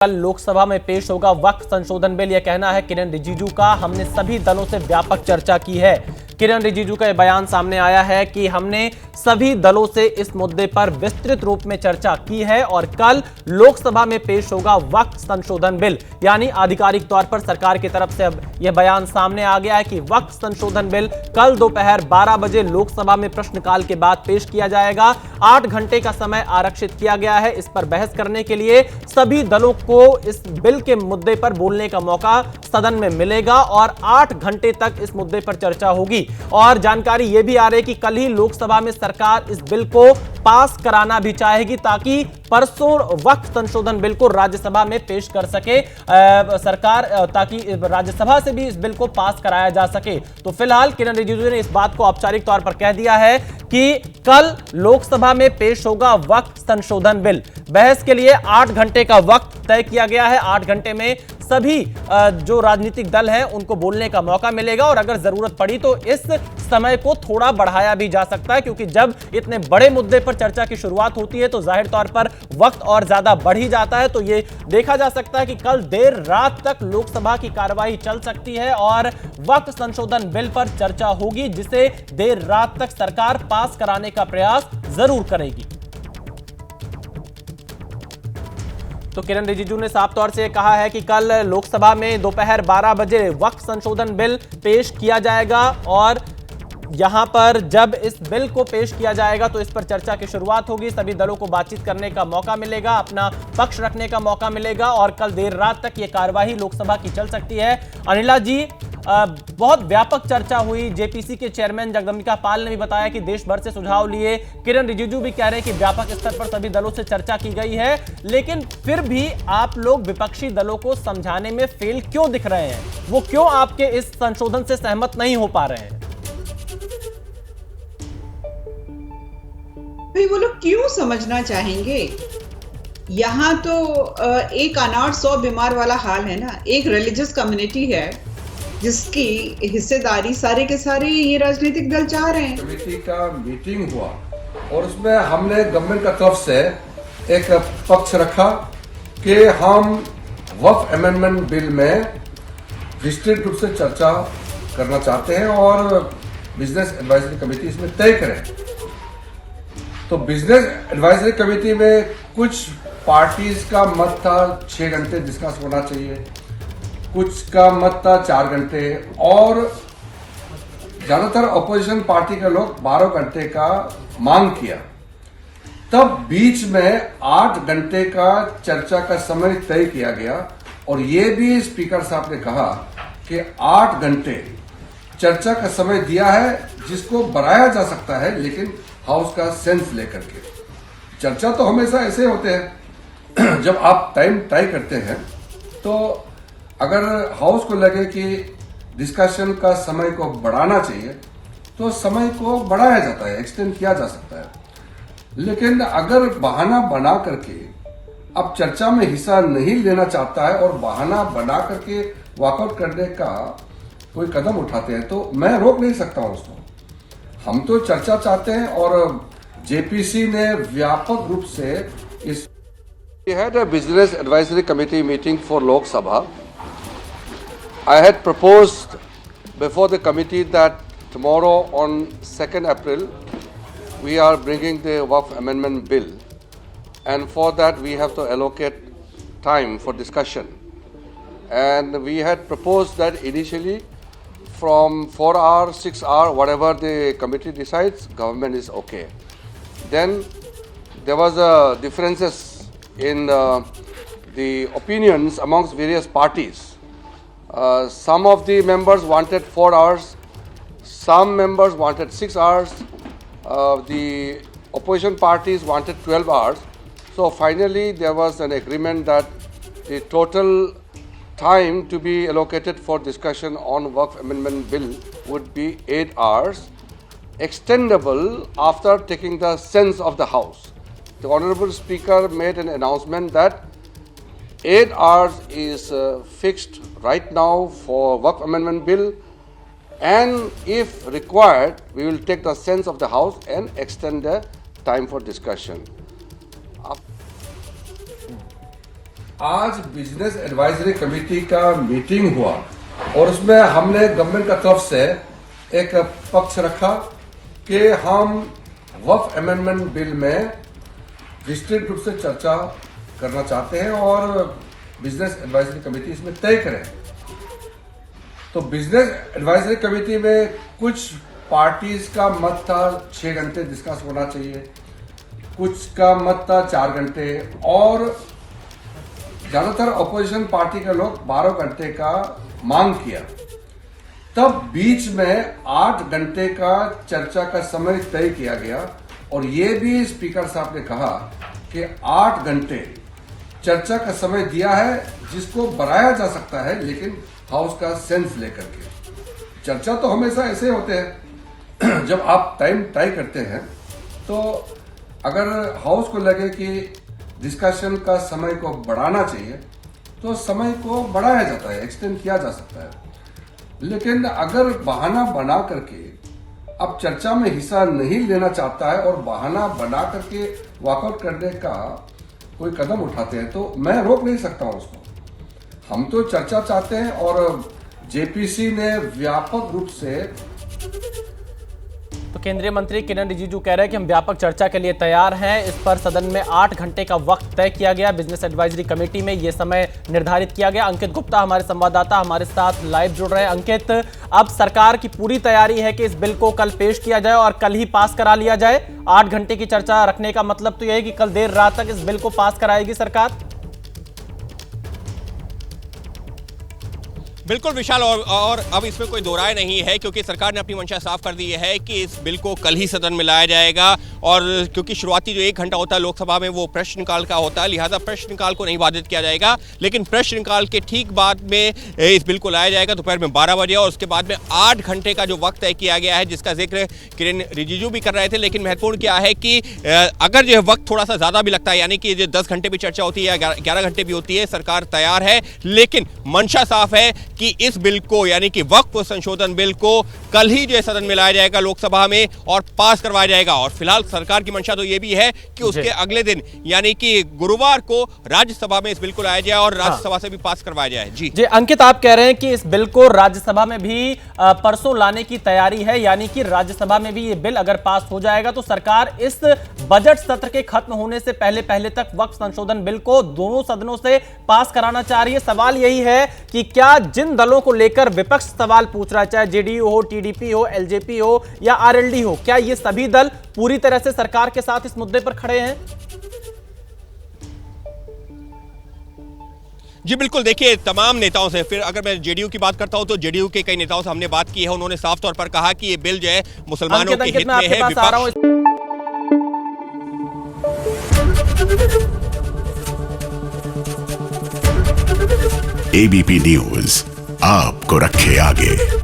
कल लोकसभा में पेश होगा वक्फ संशोधन बिल। यह कहना है किरण रिजिजू का। हमने सभी दलों से व्यापक चर्चा की है। किरण रिजिजू का यह बयान सामने आया है कि हमने सभी दलों से इस मुद्दे पर विस्तृत रूप में चर्चा की है और कल लोकसभा में पेश होगा वक्फ संशोधन बिल। यानी आधिकारिक तौर पर सरकार की तरफ से अब यह बयान सामने आ गया है कि वक्फ संशोधन बिल कल दोपहर 12 बजे लोकसभा में प्रश्नकाल के बाद पेश किया जाएगा। 8 घंटे का समय आरक्षित किया गया है। इस पर बहस करने के लिए सभी दलों को इस बिल के मुद्दे पर बोलने का मौका सदन में मिलेगा और 8 घंटे तक इस मुद्दे पर चर्चा होगी। और जानकारी यह भी आ रही है कि कल ही लोकसभा में सरकार इस बिल को पास कराना भी चाहेगी ताकि परसों वक्फ संशोधन बिल को राज्यसभा में पेश कर सके सरकार, ताकि राज्यसभा से भी इस बिल को पास कराया जा सके। तो फिलहाल किरण रिजिजू ने इस बात को औपचारिक तौर पर कह दिया है कि कल लोकसभा में पेश होगा वक्फ संशोधन बिल। बहस के लिए 8 घंटे का वक्त तय किया गया है। 8 घंटे में सभी जो राजनीतिक दल हैं उनको बोलने का मौका मिलेगा और अगर जरूरत पड़ी तो इस समय को थोड़ा बढ़ाया भी जा सकता है, क्योंकि जब इतने बड़े मुद्दे पर चर्चा की शुरुआत होती है तो जाहिर तौर पर वक्त और ज्यादा बढ़ ही जाता है। तो ये देखा जा सकता है कि कल देर रात तक लोकसभा की कार्यवाही चल सकती है और वक्फ संशोधन बिल पर चर्चा होगी, जिसे देर रात तक सरकार पास कराने का प्रयास जरूर करेगी। तो किरण रिजिजू ने साफ तौर से कहा है कि कल लोकसभा में दोपहर 12 बजे वक्फ संशोधन बिल पेश किया जाएगा और यहां पर जब इस बिल को पेश किया जाएगा तो इस पर चर्चा की शुरुआत होगी। सभी दलों को बातचीत करने का मौका मिलेगा, अपना पक्ष रखने का मौका मिलेगा और कल देर रात तक यह कार्यवाही लोकसभा की चल सकती है। अनिला जी, बहुत व्यापक चर्चा हुई। जेपीसी के चेयरमैन जगदम्बिका पाल ने भी बताया कि देश भर से सुझाव लिए। किरण रिजिजू भी कह रहे हैं कि व्यापक स्तर पर सभी दलों से चर्चा की गई है, लेकिन फिर भी आप लोग विपक्षी दलों को समझाने में फेल क्यों दिख रहे हैं? वो क्यों आपके इस संशोधन से सहमत नहीं हो पा रहे हैं? भाई वो लोग क्यों समझना चाहेंगे? यहाँ तो एक अनाड़ 100 बीमार वाला हाल है ना। एक रिलीजियस कम्युनिटी है जिसकी हिस्सेदारी सारे के सारे ये राजनीतिक दल चाह रहे हैं। कमेटी का मीटिंग हुआ और उसमें हमने गवर्नमेंट का तरफ से एक पक्ष रखा कि हम वक्फ अमेंडमेंट बिल में विस्तृत रूप से चर्चा करना चाहते हैं और बिजनेस एडवाइजरी कमेटी इसमें तय करें। तो बिजनेस एडवाइजरी कमेटी में कुछ पार्टीज का मत था 6 घंटे डिस्कस होना चाहिए, कुछ का मत था 4 घंटे और ज्यादातर अपोजिशन पार्टी के लोग 12 घंटे का मांग किया। तब बीच में 8 घंटे का चर्चा का समय तय किया गया और ये भी स्पीकर साहब ने कहा कि 8 घंटे चर्चा का समय दिया है, जिसको बढ़ाया जा सकता है लेकिन हाउस का सेंस लेकर के। चर्चा तो हमेशा ऐसे होते हैं जब आप टाइम तय करते हैं तो अगर हाउस को लगे कि डिस्कशन का समय को बढ़ाना चाहिए तो समय को बढ़ाया जाता है, एक्सटेंड किया जा सकता है। लेकिन अगर बहाना बना करके अब चर्चा में हिस्सा नहीं लेना चाहता है और बहाना बना करके वॉकआउट करने का कोई कदम उठाते हैं तो मैं रोक नहीं सकता हूं उसको। हम तो चर्चा चाहते हैं और जेपीसी ने व्यापक रूप से इस We had a business advisory committee meeting for Lok Sabha. I had proposed before the committee that tomorrow on 2nd April we are bringing the Waqf Amendment Bill, and for that we have to allocate time for discussion. And we had proposed that initially from 4 hours, 6 hours, whatever the committee decides, government is okay. Then there was differences in the opinions amongst various parties. Some of the members wanted 4 hours, some members wanted 6 hours, the opposition parties wanted 12 hours. So finally there was an agreement that the total time to be allocated for discussion on Waqf Amendment Bill would be 8 hours, extendable after taking the sense of the House. The Honorable Speaker made an announcement that 8 hours is fixed right now for Waqf Amendment Bill, and if required, we will take the sense of the House and extend the time for discussion. आज business advisory committee का meeting हुआ और उसमें हमने government का तरफ से एक पक्ष रखा कि हम वक्फ अमेंडमेंट बिल में विस्तृत रूप से चर्चा करना चाहते हैं और बिजनेस एडवाइजरी कमेटी इसमें तय करे। तो बिजनेस एडवाइजरी कमेटी में कुछ पार्टीज का मत था 6 घंटे डिस्कस होना चाहिए, कुछ का मत था 4 घंटे और ज्यादातर अपोजिशन पार्टी के लोग 12 घंटे का मांग किया। तब बीच में 8 घंटे का चर्चा का समय तय किया गया और ये भी स्पीकर साहब ने कहा कि 8 घंटे चर्चा का समय दिया है जिसको बढ़ाया जा सकता है, लेकिन हाउस का सेंस लेकर के। चर्चा तो हमेशा ऐसे होते हैं जब आप टाइम तय करते हैं तो अगर हाउस को लगे कि डिस्कशन का समय को बढ़ाना चाहिए तो समय को बढ़ाया जाता है, एक्सटेंड किया जा सकता है। लेकिन अगर बहाना बना करके अब चर्चा में हिस्सा नहीं लेना चाहता है और बहाना बना करके वॉकआउट करने का कोई कदम उठाते हैं तो मैं रोक नहीं सकता हूं उसको। हम तो चर्चा चाहते हैं और जेपीसी ने व्यापक रूप से। तो केंद्रीय मंत्री किरण रिजिजू कह रहे हैं कि हम व्यापक चर्चा के लिए तैयार हैं। इस पर सदन में 8 घंटे का वक्त तय किया गया। बिजनेस एडवाइजरी कमेटी में यह समय निर्धारित किया गया। अंकित गुप्ता हमारे संवाददाता हमारे साथ लाइव जुड़ रहे हैं। अंकित, अब सरकार की पूरी तैयारी है कि इस बिल को कल पेश किया जाए और कल ही पास करा लिया जाए। 8 घंटे की चर्चा रखने का मतलब तो यह है कि कल देर रात तक इस बिल को पास कराएगी सरकार। बिल्कुल विशाल, और अब इसमें कोई दो राय नहीं है क्योंकि सरकार ने अपनी मंशा साफ कर दी है कि इस बिल को कल ही सदन में लाया जाएगा। और क्योंकि शुरुआती जो 1 घंटा होता है लोकसभा में वो प्रश्नकाल का होता है, लिहाजा प्रश्नकाल को नहीं बाधित किया जाएगा, लेकिन प्रश्नकाल के ठीक बाद में इस बिल को लाया जाएगा दोपहर में 12 बजे और उसके बाद में 8 घंटे का जो वक्त तय किया गया है जिसका जिक्र किरण रिजिजू भी कर रहे थे। लेकिन महत्वपूर्ण क्या है कि अगर जो वक्त थोड़ा सा ज़्यादा भी लगता है, यानी कि जो 10 घंटे भी चर्चा होती है या 11 घंटे भी होती है, सरकार तैयार है। लेकिन मंशा साफ है कि इस बिल को यानी कि वक्फ संशोधन बिल को कल ही जो सदन में लाया जाएगा लोकसभा में और पास करवाया जाएगा। और फिलहाल सरकार की मंशा तो यह भी है कि उसके अगले दिन यानी कि गुरुवार को राज्यसभा में इस बिल को लाया जाए और राज्यसभा से भी पास करवाया जाए। जी अंकित, आप कह रहे हैं कि इस बिल को राज्यसभा में भी परसों लाने की तैयारी है, यानी कि राज्यसभा में भी ये बिल अगर पास हो जाएगा तो सरकार इस बजट सत्र के खत्म होने से पहले तक वक्फ संशोधन बिल को दोनों सदनों से पास कराना चाह रही है। सवाल यही है कि क्या जिन दलों को लेकर विपक्ष सवाल पूछ रहा है, चाहे जेडीयू हो, टीडीपी हो, एलजेपी हो या आरएलडी हो, क्या ये सभी दल पूरी तरह से सरकार के साथ इस मुद्दे पर खड़े हैं? जी बिल्कुल, देखिए तमाम नेताओं से, फिर अगर मैं जेडीयू की बात करता हूं तो जेडीयू के कई नेताओं से हमने बात की है। उन्होंने साफ तौर पर कहा कि ये बिल जो है मुसलमानों के हित में है। एबीपी न्यूज आपको रखे आगे।